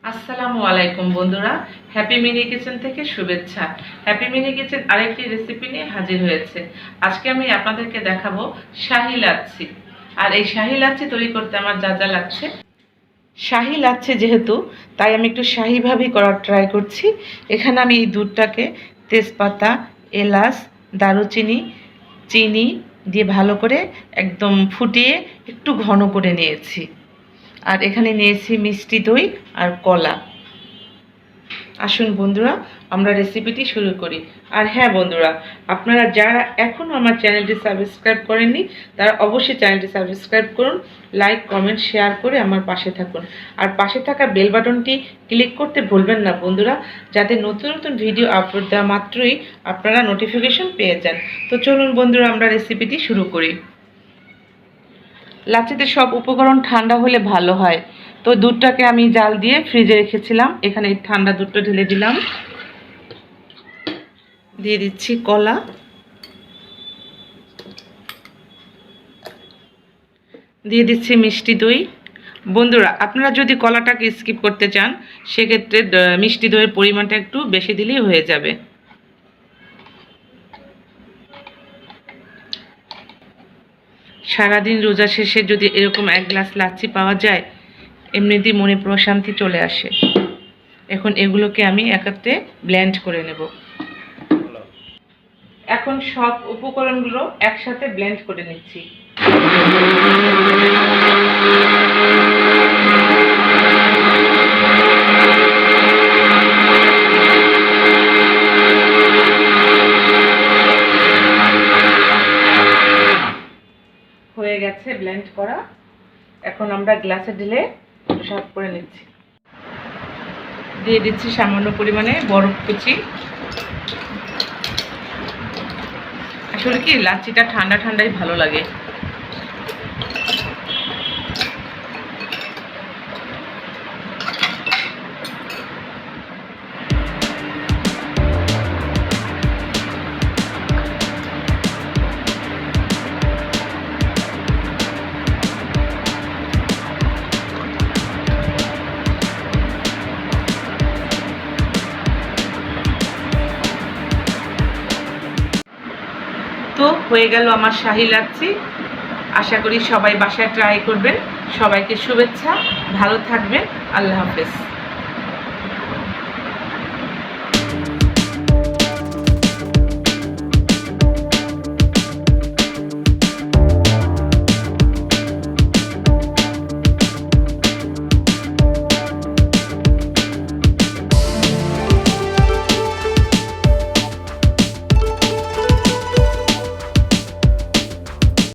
আসসালামু আলাইকুম বন্ধুরা, হ্যাপি মিনি কিচেন থেকে শুভেচ্ছা। হ্যাপি মিনি কিচেন আরেকটি রেসিপি নিয়ে হাজির হয়েছে। আজকে আমি আপনাদেরকে দেখাবো শাহি লাচ্ছি। আর এই শাহি লাচ্ছি তৈরি করতে আমার যা যা লাগছে, শাহি লাচ্ছি যেহেতু, তাই আমি একটু শাহিভাবেই করার ট্রাই করছি। এখানে আমি এই দুধটাকে তেজপাতা, এলাচ, দারুচিনি, চিনি দিয়ে ভালো করে একদম ফুটিয়ে একটু ঘন করে নিয়েছি। আর এখানে নিয়েছি মিষ্টি দই আর কলা। আসুন বন্ধুরা, আমরা রেসিপিটি শুরু করি। আর হ্যাঁ বন্ধুরা, আপনারা যারা এখনও আমার চ্যানেলটি সাবস্ক্রাইব করেননি তারা অবশ্যই চ্যানেলটি সাবস্ক্রাইব করুন, লাইক, কমেন্ট, শেয়ার করে আমার পাশে থাকুন। আর পাশে থাকা বেল বাটনটি ক্লিক করতে ভুলবেন না বন্ধুরা, যাতে নতুন নতুন ভিডিও আপলোড দেওয়া মাত্রই আপনারা নোটিফিকেশন পেয়ে যান। তো চলুন বন্ধুরা, আমরা রেসিপিটি শুরু করি। লাচ্ছিতে সব উপকরণ ঠান্ডা হলে ভালো হয়। তো দুধটাকে আমি জাল দিয়ে ফ্রিজে রেখেছিলাম। এখানে ঠান্ডা দুধটা ঢেলে দিলাম। দিয়ে দিচ্ছি কলা, দিয়ে দিচ্ছি মিষ্টি দই। বন্ধুরা, আপনারা যদি কলাটাকে স্কিপ করতে চান সেক্ষেত্রে মিষ্টি দইয়ের পরিমাণটা একটু বেশি দিলেই হয়ে যাবে। সারাদিন রোজা শেষে যদি এরকম এক গ্লাস লাচ্ছি পাওয়া যায়, এমনিতেই মনে প্রশান্তি চলে আসে। এখন এগুলোকে আমি একত্রে ব্লেন্ড করে নেব। এখন সব উপকরণগুলো একসাথে ব্লেন্ড করে নিচ্ছি। হয়ে গেছে ব্লেন্ড করা। এখন আমরা গ্লাসে ঢেলে সার্ভ করে নিচ্ছি। দিয়ে দিচ্ছি সামান্য পরিমাণে বরফ কুচি। আসলে কি, লাচ্ছিটা ঠান্ডা ঠান্ডাই ভালো লাগে। তো হয়ে গেল আমার শাহি লাচ্ছি। আশা করি সবাই বাসায় ট্রাই করবেন। সবাইকে শুভেচ্ছা, ভালো থাকবেন, আল্লাহ হাফেজ।